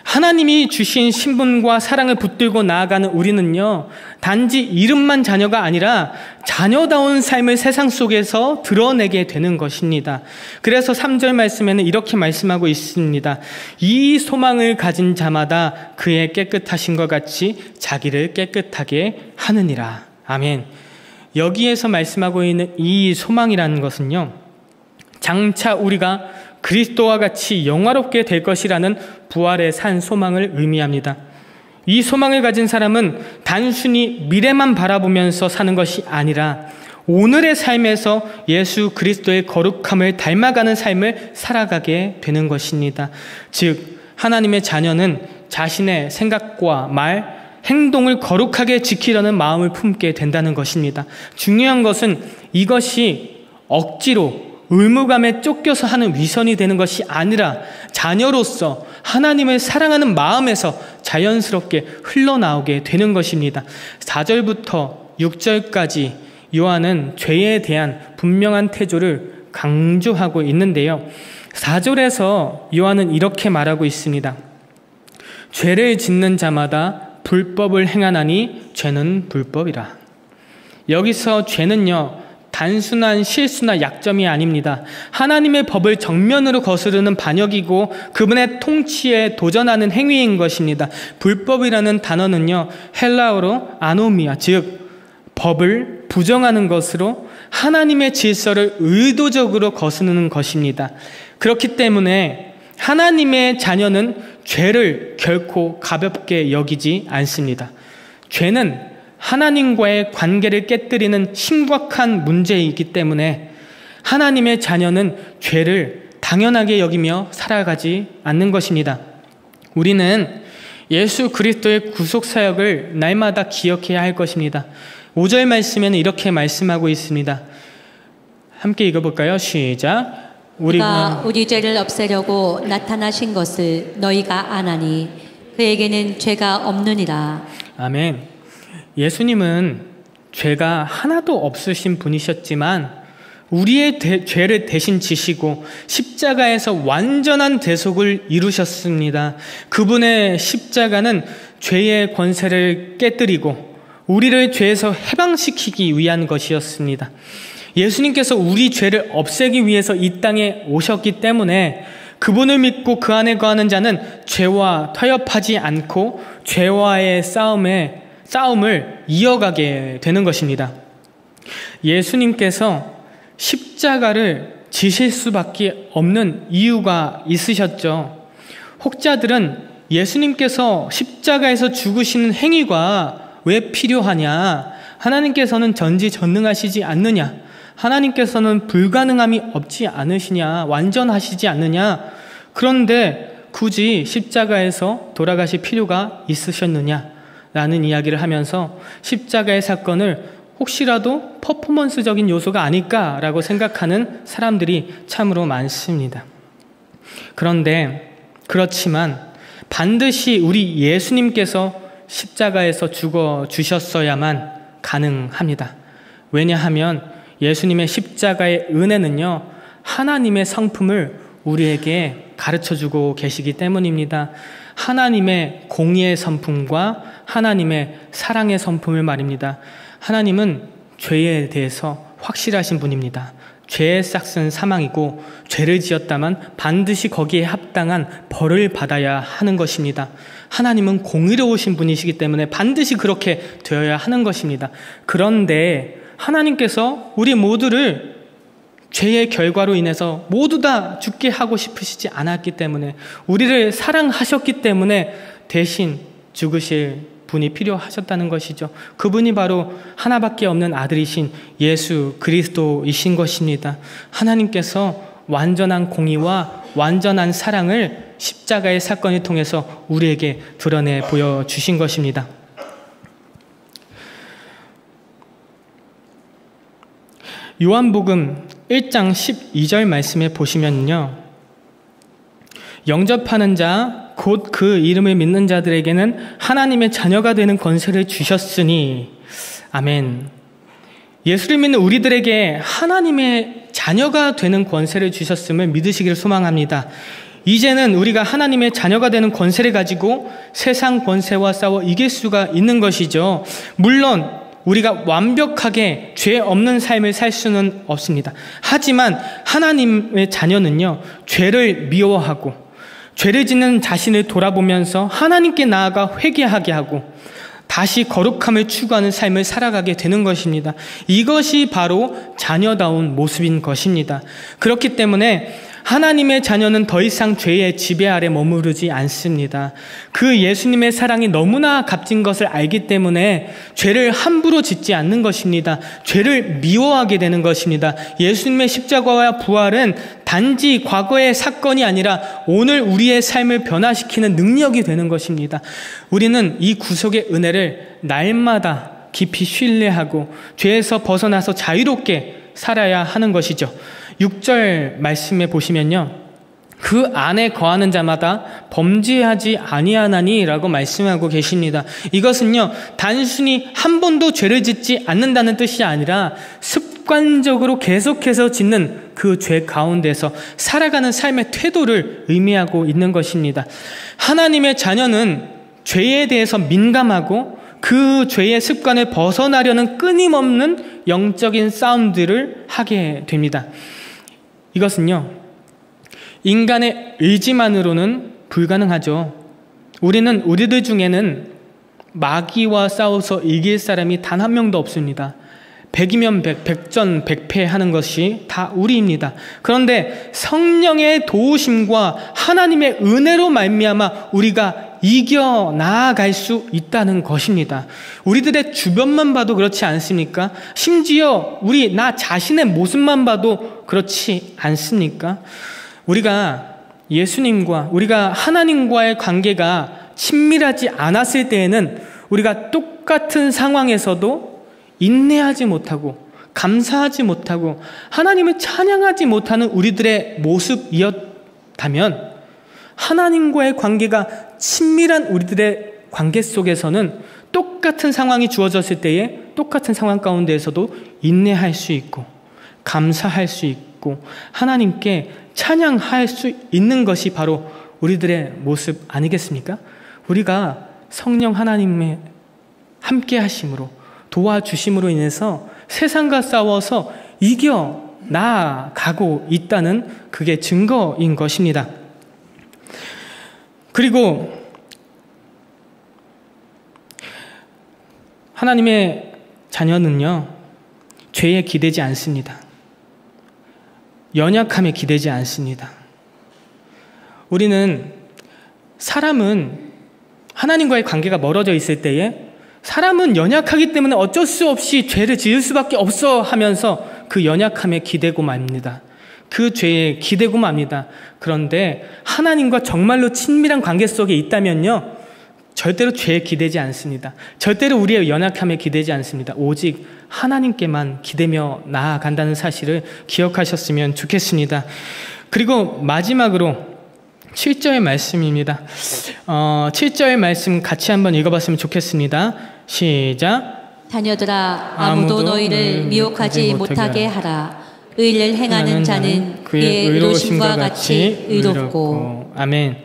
Speaker 1: 하나님이 주신 신분과 사랑을 붙들고 나아가는 우리는요, 단지 이름만 자녀가 아니라 자녀다운 삶을 세상 속에서 드러내게 되는 것입니다. 그래서 3절 말씀에는 이렇게 말씀하고 있습니다. 이 소망을 가진 자마다 그의 깨끗하신 것 같이 자기를 깨끗하게 하느니라. 아멘. 여기에서 말씀하고 있는 이 소망이라는 것은요, 장차 우리가 그리스도와 같이 영화롭게 될 것이라는 부활의 산 소망을 의미합니다. 이 소망을 가진 사람은 단순히 미래만 바라보면서 사는 것이 아니라 오늘의 삶에서 예수 그리스도의 거룩함을 닮아가는 삶을 살아가게 되는 것입니다. 즉, 하나님의 자녀는 자신의 생각과 말, 행동을 거룩하게 지키려는 마음을 품게 된다는 것입니다. 중요한 것은 이것이 억지로 의무감에 쫓겨서 하는 위선이 되는 것이 아니라 자녀로서 하나님을 사랑하는 마음에서 자연스럽게 흘러나오게 되는 것입니다. 4절부터 6절까지 요한은 죄에 대한 분명한 태도를 강조하고 있는데요. 4절에서 요한은 이렇게 말하고 있습니다. 죄를 짓는 자마다 불법을 행하나니 죄는 불법이라. 여기서 죄는요, 단순한 실수나 약점이 아닙니다. 하나님의 법을 정면으로 거스르는 반역이고 그분의 통치에 도전하는 행위인 것입니다. 불법이라는 단어는요, 헬라어로 아노미아, 즉 법을 부정하는 것으로 하나님의 질서를 의도적으로 거스르는 것입니다. 그렇기 때문에 하나님의 자녀는 죄를 결코 가볍게 여기지 않습니다. 죄는 하나님과의 관계를 깨뜨리는 심각한 문제이기 때문에 하나님의 자녀는 죄를 당연하게 여기며 살아가지 않는 것입니다. 우리는 예수 그리스도의 구속사역을 날마다 기억해야 할 것입니다. 5절 말씀에는 이렇게 말씀하고 있습니다. 함께 읽어볼까요? 시작.
Speaker 2: 우리가 우리 죄를 없애려고 나타나신 것을 너희가 아나니 그에게는 죄가 없느니라.
Speaker 1: 아멘. 예수님은 죄가 하나도 없으신 분이셨지만 우리의 죄를 대신 지시고 십자가에서 완전한 대속을 이루셨습니다. 그분의 십자가는 죄의 권세를 깨뜨리고 우리를 죄에서 해방시키기 위한 것이었습니다. 예수님께서 우리 죄를 없애기 위해서 이 땅에 오셨기 때문에 그분을 믿고 그 안에 거하는 자는 죄와 타협하지 않고 죄와의 싸움을 이어가게 되는 것입니다. 예수님께서 십자가를 지실 수밖에 없는 이유가 있으셨죠. 혹자들은 예수님께서 십자가에서 죽으시는 행위가 왜 필요하냐? 하나님께서는 전지전능하시지 않느냐? 하나님께서는 불가능함이 없지 않으시냐? 완전하시지 않느냐? 그런데 굳이 십자가에서 돌아가실 필요가 있으셨느냐? 라는 이야기를 하면서 십자가의 사건을 혹시라도 퍼포먼스적인 요소가 아닐까라고 생각하는 사람들이 참으로 많습니다. 그렇지만 반드시 우리 예수님께서 십자가에서 죽어 주셨어야만 가능합니다. 왜냐하면 예수님의 십자가의 은혜는요, 하나님의 성품을 우리에게 가르쳐주고 계시기 때문입니다. 하나님의 공의의 성품과 하나님의 사랑의 성품을 말입니다. 하나님은 죄에 대해서 확실하신 분입니다. 죄의 싹은 사망이고 죄를 지었다면 반드시 거기에 합당한 벌을 받아야 하는 것입니다. 하나님은 공의로우신 분이시기 때문에 반드시 그렇게 되어야 하는 것입니다. 그런데 하나님께서 우리 모두를 죄의 결과로 인해서 모두 다 죽게 하고 싶으시지 않았기 때문에, 우리를 사랑하셨기 때문에 대신 죽으실 분이 필요하셨다는 것이죠. 그분이 바로 하나밖에 없는 아들이신 예수 그리스도이신 것입니다. 하나님께서 완전한 공의와 완전한 사랑을 십자가의 사건을 통해서 우리에게 드러내 보여주신 것입니다. 요한복음 1장 12절 말씀에 보시면요, 영접하는 자 곧 그 이름을 믿는 자들에게는 하나님의 자녀가 되는 권세를 주셨으니, 아멘. 예수를 믿는 우리들에게 하나님의 자녀가 되는 권세를 주셨음을 믿으시기를 소망합니다. 이제는 우리가 하나님의 자녀가 되는 권세를 가지고 세상 권세와 싸워 이길 수가 있는 것이죠. 물론 우리가 완벽하게 죄 없는 삶을 살 수는 없습니다. 하지만 하나님의 자녀는요, 죄를 미워하고 죄를 짓는 자신을 돌아보면서 하나님께 나아가 회개하게 하고 다시 거룩함을 추구하는 삶을 살아가게 되는 것입니다. 이것이 바로 자녀다운 모습인 것입니다. 그렇기 때문에 하나님의 자녀는 더 이상 죄의 지배 아래 머무르지 않습니다. 그 예수님의 사랑이 너무나 값진 것을 알기 때문에 죄를 함부로 짓지 않는 것입니다. 죄를 미워하게 되는 것입니다. 예수님의 십자가와 부활은 단지 과거의 사건이 아니라 오늘 우리의 삶을 변화시키는 능력이 되는 것입니다. 우리는 이 구속의 은혜를 날마다 깊이 신뢰하고 죄에서 벗어나서 자유롭게 살아야 하는 것이죠. 6절 말씀에 보시면요, 그 안에 거하는 자마다 범죄하지 아니하나니 라고 말씀하고 계십니다. 이것은요, 단순히 한 번도 죄를 짓지 않는다는 뜻이 아니라 습관적으로 계속해서 짓는 그 죄 가운데서 살아가는 삶의 태도를 의미하고 있는 것입니다. 하나님의 자녀는 죄에 대해서 민감하고 그 죄의 습관을 벗어나려는 끊임없는 영적인 싸움들을 하게 됩니다. 이것은요, 인간의 의지만으로는 불가능하죠. 우리들 중에는 마귀와 싸워서 이길 사람이 단 한 명도 없습니다. 100이면 100, 100전 100패 하는 것이 다 우리입니다. 그런데 성령의 도우심과 하나님의 은혜로 말미암아 우리가 이겨 나아갈 수 있다는 것입니다. 우리들의 주변만 봐도 그렇지 않습니까? 심지어 나 자신의 모습만 봐도 그렇지 않습니까? 우리가 예수님과 우리가 하나님과의 관계가 친밀하지 않았을 때에는 우리가 똑같은 상황에서도 인내하지 못하고 감사하지 못하고 하나님을 찬양하지 못하는 우리들의 모습이었다면, 하나님과의 관계가 친밀한 우리들의 관계 속에서는 똑같은 상황이 주어졌을 때에 똑같은 상황 가운데에서도 인내할 수 있고 감사할 수 있고 하나님께 찬양할 수 있는 것이 바로 우리들의 모습 아니겠습니까? 우리가 성령 하나님의 함께 하심으로 도와주심으로 인해서 세상과 싸워서 이겨 나아가고 있다는 그게 증거인 것입니다. 그리고 하나님의 자녀는요, 죄에 기대지 않습니다. 연약함에 기대지 않습니다. 사람은 하나님과의 관계가 멀어져 있을 때에 사람은 연약하기 때문에 어쩔 수 없이 죄를 지을 수밖에 없어 하면서 그 연약함에 기대고 맙니다. 그 죄에 기대고 맙니다. 그런데 하나님과 정말로 친밀한 관계 속에 있다면요, 절대로 죄에 기대지 않습니다. 절대로 우리의 연약함에 기대지 않습니다. 오직 하나님께만 기대며 나아간다는 사실을 기억하셨으면 좋겠습니다. 그리고 마지막으로 7절의 말씀입니다. 7절의 말씀 같이 한번 읽어봤으면 좋겠습니다. 시작.
Speaker 2: 자녀들아, 아무도 너희를 미혹하지 못하게 하라. 의를 행하는 자는 그의 의로우심과 같이 의롭고.
Speaker 1: 아멘.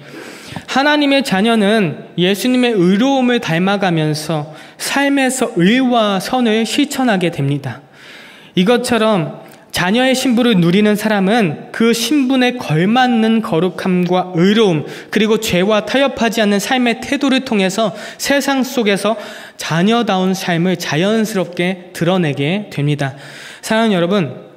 Speaker 1: 하나님의 자녀는 예수님의 의로움을 닮아가면서 삶에서 의와 선을 실천하게 됩니다. 이것처럼 자녀의 신분을 누리는 사람은 그 신분에 걸맞는 거룩함과 의로움, 그리고 죄와 타협하지 않는 삶의 태도를 통해서 세상 속에서 자녀다운 삶을 자연스럽게 드러내게 됩니다. 사랑하는 여러분,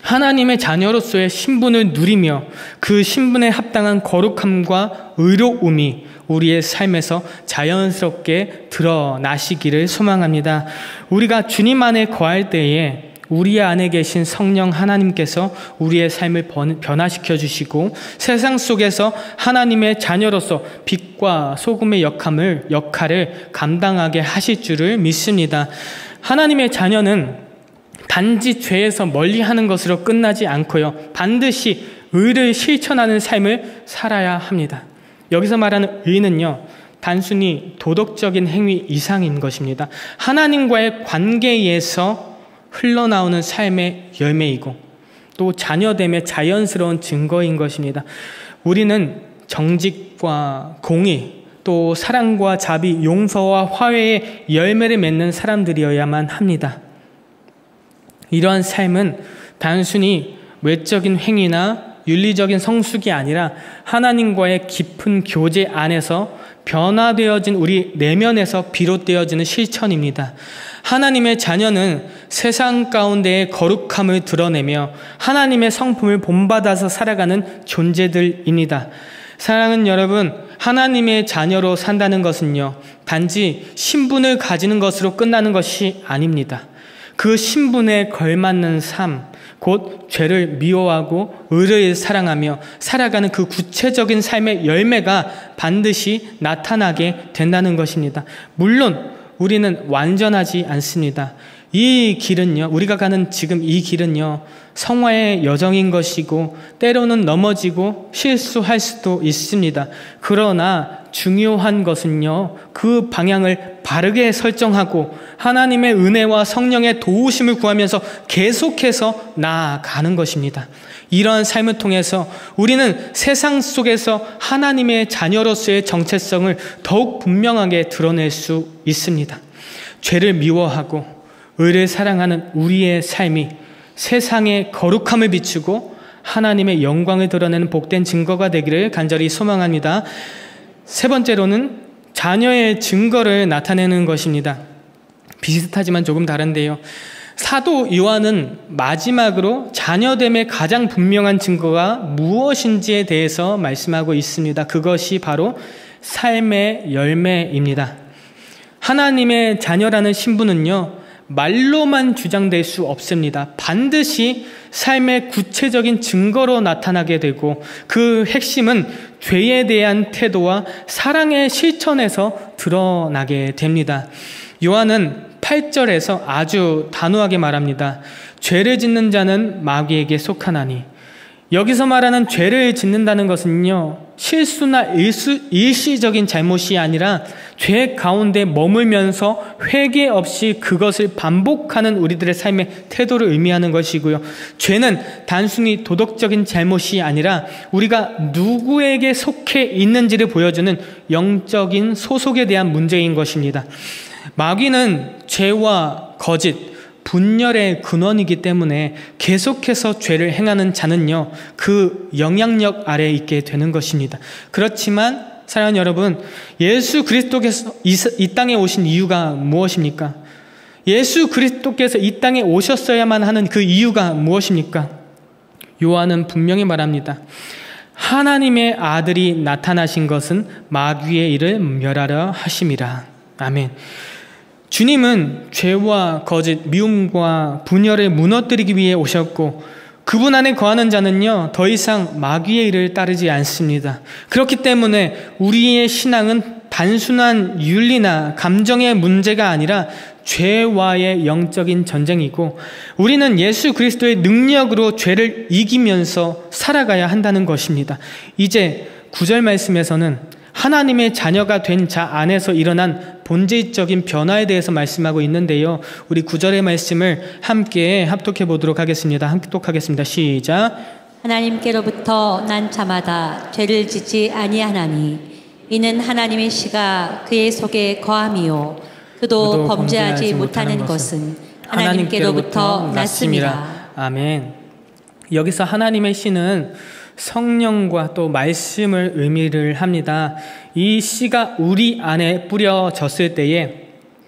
Speaker 1: 하나님의 자녀로서의 신분을 누리며 그 신분에 합당한 거룩함과 의로움이 우리의 삶에서 자연스럽게 드러나시기를 소망합니다. 우리가 주님 안에 거할 때에 우리 안에 계신 성령 하나님께서 우리의 삶을 변화시켜 주시고 세상 속에서 하나님의 자녀로서 빛과 소금의 역할을 감당하게 하실 줄을 믿습니다. 하나님의 자녀는 단지 죄에서 멀리하는 것으로 끝나지 않고요, 반드시 의를 실천하는 삶을 살아야 합니다. 여기서 말하는 의는요, 단순히 도덕적인 행위 이상인 것입니다. 하나님과의 관계에서 흘러나오는 삶의 열매이고 또 자녀됨의 자연스러운 증거인 것입니다. 우리는 정직과 공의, 또 사랑과 자비, 용서와 화해의 열매를 맺는 사람들이어야만 합니다. 이러한 삶은 단순히 외적인 행위나 윤리적인 성숙이 아니라 하나님과의 깊은 교제 안에서 변화되어진 우리 내면에서 비롯되어지는 실천입니다. 하나님의 자녀는 세상 가운데의 거룩함을 드러내며 하나님의 성품을 본받아서 살아가는 존재들입니다. 사랑하는 여러분, 하나님의 자녀로 산다는 것은요, 단지 신분을 가지는 것으로 끝나는 것이 아닙니다. 그 신분에 걸맞는 삶, 곧 죄를 미워하고 의를 사랑하며 살아가는 그 구체적인 삶의 열매가 반드시 나타나게 된다는 것입니다. 물론 우리는 완전하지 않습니다. 이 길은요, 우리가 가는 지금 이 길은요, 성화의 여정인 것이고 때로는 넘어지고 실수할 수도 있습니다. 그러나 중요한 것은요, 그 방향을 바르게 설정하고 하나님의 은혜와 성령의 도우심을 구하면서 계속해서 나아가는 것입니다. 이러한 삶을 통해서 우리는 세상 속에서 하나님의 자녀로서의 정체성을 더욱 분명하게 드러낼 수 있습니다. 죄를 미워하고 의를 사랑하는 우리의 삶이 세상의 거룩함을 비추고 하나님의 영광을 드러내는 복된 증거가 되기를 간절히 소망합니다. 세 번째로는 자녀의 증거를 나타내는 것입니다. 비슷하지만 조금 다른데요. 사도 요한은 마지막으로 자녀됨의 가장 분명한 증거가 무엇인지에 대해서 말씀하고 있습니다. 그것이 바로 삶의 열매입니다. 하나님의 자녀라는 신분은요, 말로만 주장될 수 없습니다. 반드시 삶의 구체적인 증거로 나타나게 되고 그 핵심은 죄에 대한 태도와 사랑의 실천에서 드러나게 됩니다. 요한은 8절에서 아주 단호하게 말합니다. 죄를 짓는 자는 마귀에게 속하나니 여기서 말하는 죄를 짓는다는 것은요, 실수나 일시적인 잘못이 아니라 죄 가운데 머물면서 회개 없이 그것을 반복하는 우리들의 삶의 태도를 의미하는 것이고요. 죄는 단순히 도덕적인 잘못이 아니라 우리가 누구에게 속해 있는지를 보여주는 영적인 소속에 대한 문제인 것입니다. 마귀는 죄와 거짓, 분열의 근원이기 때문에 계속해서 죄를 행하는 자는요, 그 영향력 아래에 있게 되는 것입니다. 그렇지만 사랑하는 여러분, 예수 그리스도께서 이 땅에 오신 이유가 무엇입니까? 예수 그리스도께서 이 땅에 오셨어야만 하는 그 이유가 무엇입니까? 요한은 분명히 말합니다. 하나님의 아들이 나타나신 것은 마귀의 일을 멸하려 하심이라. 아멘. 주님은 죄와 거짓, 미움과 분열을 무너뜨리기 위해 오셨고, 그분 안에 거하는 자는요, 더 이상 마귀의 일을 따르지 않습니다. 그렇기 때문에 우리의 신앙은 단순한 윤리나 감정의 문제가 아니라 죄와의 영적인 전쟁이고, 우리는 예수 그리스도의 능력으로 죄를 이기면서 살아가야 한다는 것입니다. 이제 9절 말씀에서는 하나님의 자녀가 된 자 안에서 일어난 본질적인 변화에 대해서 말씀하고 있는데요, 우리 9절의 말씀을 함께 합독해 보도록 하겠습니다. 합독하겠습니다. 시작.
Speaker 2: 하나님께로부터 난 자마다 죄를 짓지 아니하나니 이는 하나님의 씨가 그의 속에 거함이요 그도 범죄하지 못하는 것은 하나님께로부터 났음이라.
Speaker 1: 아멘. 여기서 하나님의 씨는 성령과 또 말씀을 의미를 합니다. 이 씨가 우리 안에 뿌려졌을 때에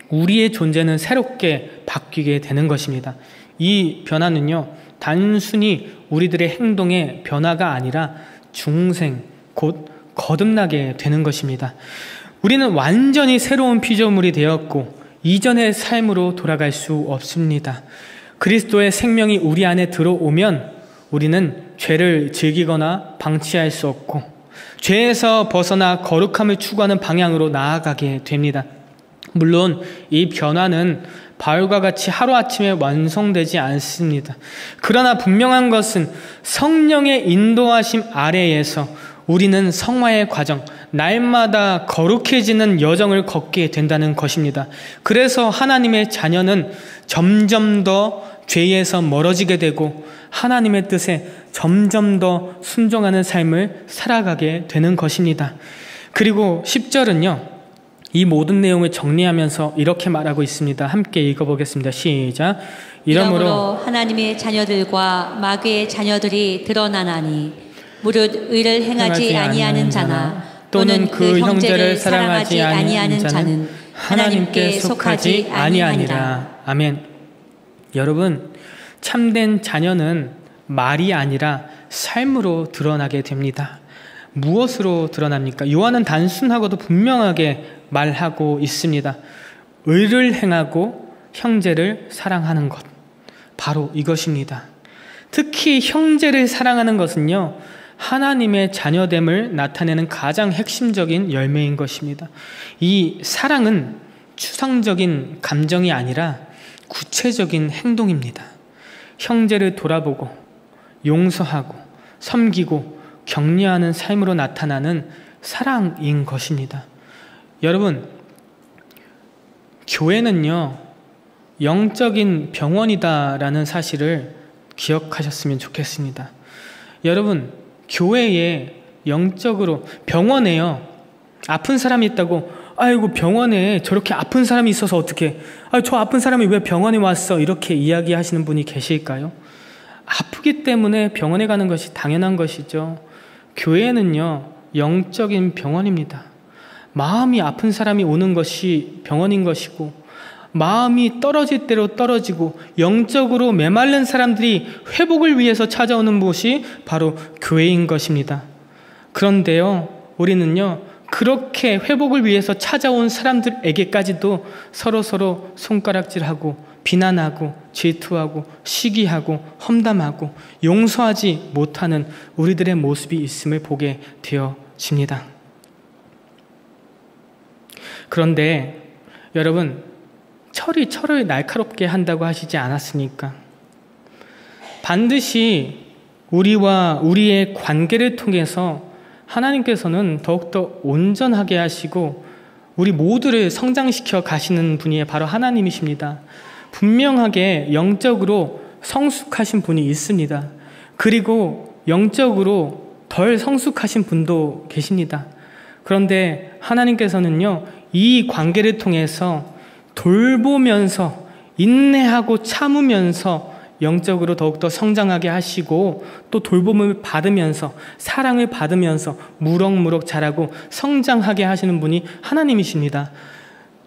Speaker 1: 우리의 존재는 새롭게 바뀌게 되는 것입니다. 이 변화는요, 단순히 우리들의 행동의 변화가 아니라 중생, 곧 거듭나게 되는 것입니다. 우리는 완전히 새로운 피조물이 되었고 이전의 삶으로 돌아갈 수 없습니다. 그리스도의 생명이 우리 안에 들어오면 우리는 죄를 즐기거나 방치할 수 없고 죄에서 벗어나 거룩함을 추구하는 방향으로 나아가게 됩니다. 물론 이 변화는 바울과 같이 하루아침에 완성되지 않습니다. 그러나 분명한 것은 성령의 인도하심 아래에서 우리는 성화의 과정, 날마다 거룩해지는 여정을 걷게 된다는 것입니다. 그래서 하나님의 자녀는 점점 더 죄에서 멀어지게 되고 하나님의 뜻에 점점 더 순종하는 삶을 살아가게 되는 것입니다. 그리고 10절은요, 이 모든 내용을 정리하면서 이렇게 말하고 있습니다. 함께 읽어보겠습니다. 시작.
Speaker 2: 이러므로 하나님의 자녀들과 마귀의 자녀들이 드러나나니 무릇 의를 행하지 아니하는 자나 또는 그 형제를 사랑하지 아니하는 자는 하나님께 속하지 아니하니라.
Speaker 1: 아멘. 여러분, 참된 자녀는 말이 아니라 삶으로 드러나게 됩니다. 무엇으로 드러납니까? 요한은 단순하고도 분명하게 말하고 있습니다. 의를 행하고 형제를 사랑하는 것, 바로 이것입니다. 특히 형제를 사랑하는 것은요, 하나님의 자녀됨을 나타내는 가장 핵심적인 열매인 것입니다. 이 사랑은 추상적인 감정이 아니라 구체적인 행동입니다. 형제를 돌아보고 용서하고 섬기고 격려하는 삶으로 나타나는 사랑인 것입니다. 여러분, 교회는요, 영적인 병원이다라는 사실을 기억하셨으면 좋겠습니다. 여러분, 교회에 영적으로 병원에요, 아픈 사람이 있다고 아이고 병원에 저렇게 아픈 사람이 있어서 어떡해, 저 아픈 사람이 왜 병원에 왔어, 이렇게 이야기하시는 분이 계실까요? 아프기 때문에 병원에 가는 것이 당연한 것이죠. 교회는요, 영적인 병원입니다. 마음이 아픈 사람이 오는 것이 병원인 것이고, 마음이 떨어질 대로 떨어지고 영적으로 메마른 사람들이 회복을 위해서 찾아오는 곳이 바로 교회인 것입니다. 그런데요, 우리는요, 그렇게 회복을 위해서 찾아온 사람들에게까지도 서로 손가락질하고 비난하고 질투하고 시기하고 험담하고 용서하지 못하는 우리들의 모습이 있음을 보게 되어집니다. 그런데 여러분, 철이 철을 날카롭게 한다고 하시지 않았습니까? 반드시 우리와 우리의 관계를 통해서 하나님께서는 더욱더 온전하게 하시고 우리 모두를 성장시켜 가시는 분이 바로 하나님이십니다. 분명하게 영적으로 성숙하신 분이 있습니다. 그리고 영적으로 덜 성숙하신 분도 계십니다. 그런데 하나님께서는요, 이 관계를 통해서 돌보면서 인내하고 참으면서 영적으로 더욱더 성장하게 하시고 또 돌봄을 받으면서 사랑을 받으면서 무럭무럭 자라고 성장하게 하시는 분이 하나님이십니다.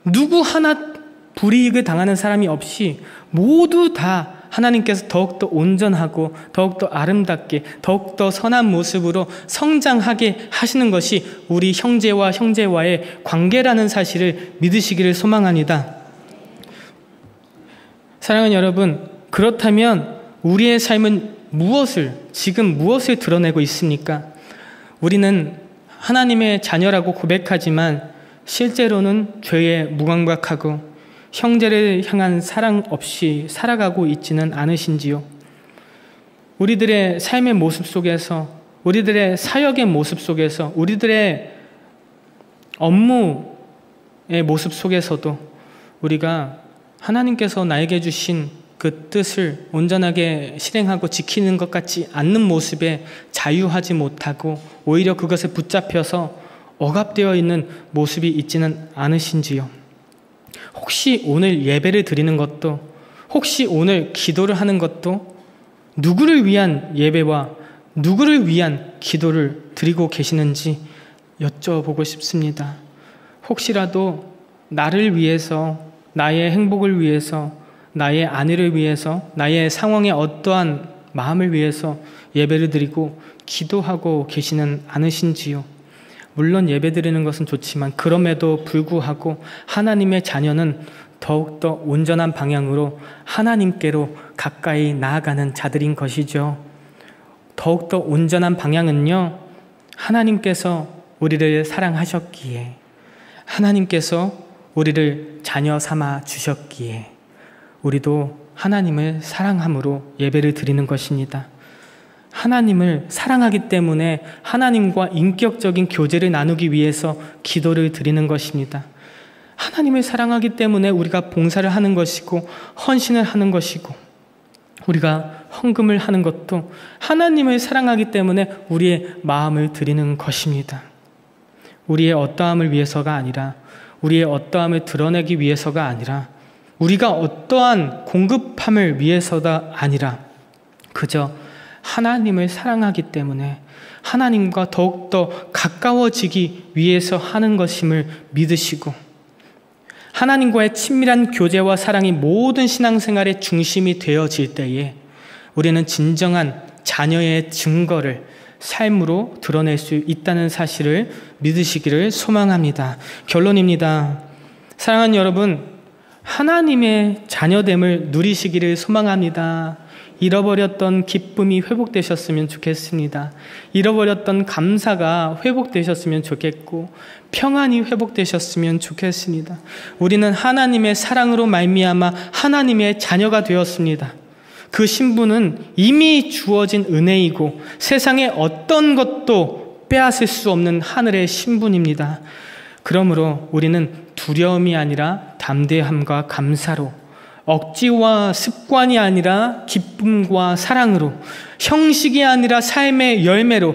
Speaker 1: 누구 하나 불이익을 당하는 사람이 없이 모두 다 하나님께서 더욱더 온전하고 더욱더 아름답게 더욱더 선한 모습으로 성장하게 하시는 것이 우리 형제와 형제와의 관계라는 사실을 믿으시기를 소망합니다. 사랑하는 여러분, 그렇다면 우리의 삶은 지금 무엇을 드러내고 있습니까? 우리는 하나님의 자녀라고 고백하지만 실제로는 죄에 무감각하고 형제를 향한 사랑 없이 살아가고 있지는 않으신지요? 우리들의 삶의 모습 속에서, 우리들의 사역의 모습 속에서, 우리들의 업무의 모습 속에서도 우리가 하나님께서 나에게 주신 그 뜻을 온전하게 실행하고 지키는 것 같지 않는 모습에 자유하지 못하고 오히려 그것에 붙잡혀서 억압되어 있는 모습이 있지는 않으신지요? 혹시 오늘 예배를 드리는 것도, 혹시 오늘 기도를 하는 것도 누구를 위한 예배와 누구를 위한 기도를 드리고 계시는지 여쭤보고 싶습니다. 혹시라도 나를 위해서, 나의 행복을 위해서, 나의 아내를 위해서, 나의 상황의 어떠한 마음을 위해서 예배를 드리고 기도하고 계시는 않으신지요? 물론 예배드리는 것은 좋지만 그럼에도 불구하고 하나님의 자녀는 더욱더 온전한 방향으로 하나님께로 가까이 나아가는 자들인 것이죠. 더욱더 온전한 방향은요, 하나님께서 우리를 사랑하셨기에, 하나님께서 우리를 자녀 삼아 주셨기에 우리도 하나님을 사랑함으로 예배를 드리는 것입니다. 하나님을 사랑하기 때문에 하나님과 인격적인 교제를 나누기 위해서 기도를 드리는 것입니다. 하나님을 사랑하기 때문에 우리가 봉사를 하는 것이고 헌신을 하는 것이고 우리가 헌금을 하는 것도 하나님을 사랑하기 때문에 우리의 마음을 드리는 것입니다. 우리의 어떠함을 위해서가 아니라, 우리의 어떠함을 드러내기 위해서가 아니라, 우리가 어떠한 공급함을 위해서가 아니라 그저 하나님을 사랑하기 때문에 하나님과 더욱더 가까워지기 위해서 하는 것임을 믿으시고, 하나님과의 친밀한 교제와 사랑이 모든 신앙생활의 중심이 되어질 때에 우리는 진정한 자녀의 증거를 삶으로 드러낼 수 있다는 사실을 믿으시기를 소망합니다. 결론입니다. 사랑하는 여러분, 하나님의 자녀됨을 누리시기를 소망합니다. 잃어버렸던 기쁨이 회복되셨으면 좋겠습니다. 잃어버렸던 감사가 회복되셨으면 좋겠고 평안이 회복되셨으면 좋겠습니다. 우리는 하나님의 사랑으로 말미암아 하나님의 자녀가 되었습니다. 그 신분은 이미 주어진 은혜이고 세상의 어떤 것도 빼앗을 수 없는 하늘의 신분입니다. 그러므로 우리는 두려움이 아니라 담대함과 감사로, 억지와 습관이 아니라 기쁨과 사랑으로, 형식이 아니라 삶의 열매로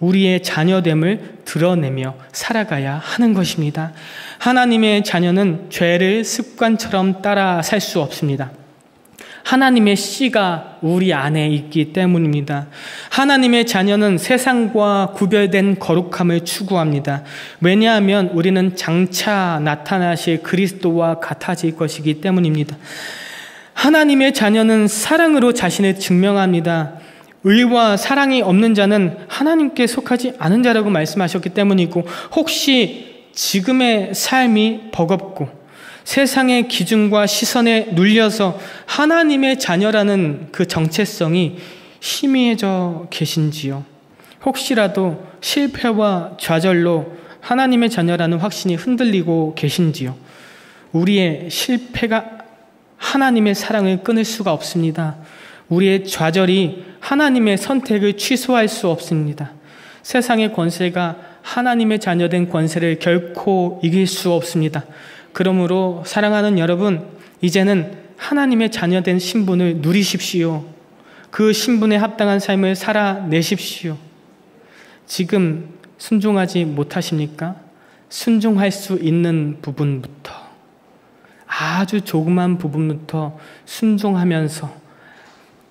Speaker 1: 우리의 자녀됨을 드러내며 살아가야 하는 것입니다. 하나님의 자녀는 죄를 습관처럼 따라 살 수 없습니다. 하나님의 씨가 우리 안에 있기 때문입니다. 하나님의 자녀는 세상과 구별된 거룩함을 추구합니다. 왜냐하면 우리는 장차 나타나실 그리스도와 같아질 것이기 때문입니다. 하나님의 자녀는 사랑으로 자신을 증명합니다. 의와 사랑이 없는 자는 하나님께 속하지 않은 자라고 말씀하셨기 때문이고, 혹시 지금의 삶이 버겁고 세상의 기준과 시선에 눌려서 하나님의 자녀라는 그 정체성이 희미해져 계신지요? 혹시라도 실패와 좌절로 하나님의 자녀라는 확신이 흔들리고 계신지요? 우리의 실패가 하나님의 사랑을 끊을 수가 없습니다. 우리의 좌절이 하나님의 선택을 취소할 수 없습니다. 세상의 권세가 하나님의 자녀된 권세를 결코 이길 수 없습니다. 그러므로 사랑하는 여러분, 이제는 하나님의 자녀된 신분을 누리십시오. 그 신분에 합당한 삶을 살아내십시오. 지금 순종하지 못하십니까? 순종할 수 있는 부분부터, 아주 조그만 부분부터 순종하면서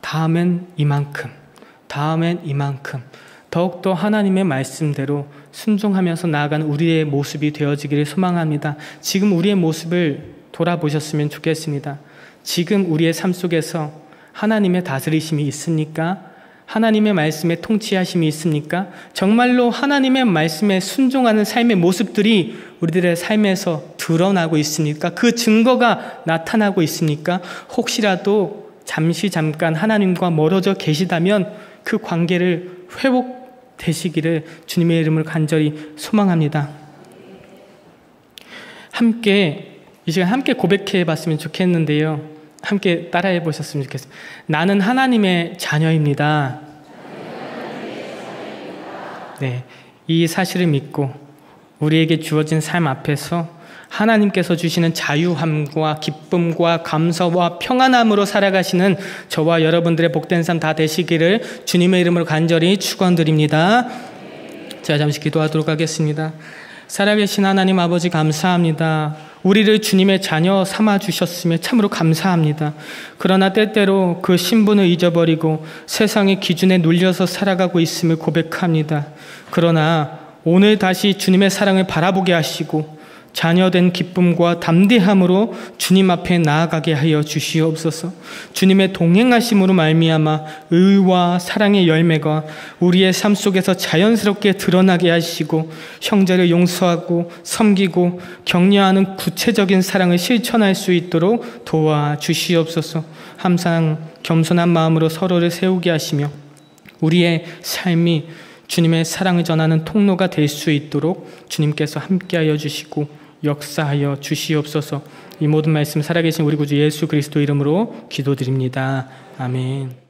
Speaker 1: 다음엔 이만큼, 다음엔 이만큼, 더욱더 하나님의 말씀대로 순종하면서 나아가는 우리의 모습이 되어지기를 소망합니다. 지금 우리의 모습을 돌아보셨으면 좋겠습니다. 지금 우리의 삶 속에서 하나님의 다스리심이 있습니까? 하나님의 말씀에 통치하심이 있습니까? 정말로 하나님의 말씀에 순종하는 삶의 모습들이 우리들의 삶에서 드러나고 있습니까? 그 증거가 나타나고 있습니까? 혹시라도 잠깐 하나님과 멀어져 계시다면 그 관계를 회복되시기를 주님의 이름으로 간절히 소망합니다. 이 시간 함께 고백해 봤으면 좋겠는데요. 함께 따라해 보셨으면 좋겠습니다. 나는 하나님의 자녀입니다. 네, 이 사실을 믿고 우리에게 주어진 삶 앞에서 하나님께서 주시는 자유함과 기쁨과 감사와 평안함으로 살아가시는 저와 여러분들의 복된 삶 다 되시기를 주님의 이름으로 간절히 축원드립니다. 자, 잠시 기도하도록 하겠습니다. 살아계신 하나님 아버지, 감사합니다. 우리를 주님의 자녀 삼아 주셨음에 참으로 감사합니다. 그러나 때때로 그 신분을 잊어버리고 세상의 기준에 눌려서 살아가고 있음을 고백합니다. 그러나 오늘 다시 주님의 사랑을 바라보게 하시고 자녀된 기쁨과 담대함으로 주님 앞에 나아가게 하여 주시옵소서. 주님의 동행하심으로 말미암아 의와 사랑의 열매가 우리의 삶 속에서 자연스럽게 드러나게 하시고 형제를 용서하고 섬기고 격려하는 구체적인 사랑을 실천할 수 있도록 도와주시옵소서. 항상 겸손한 마음으로 서로를 세우게 하시며 우리의 삶이 주님의 사랑을 전하는 통로가 될 수 있도록 주님께서 함께하여 주시고 역사하여 주시옵소서. 이 모든 말씀 살아계신 우리 구주 예수 그리스도 이름으로 기도드립니다. 아멘.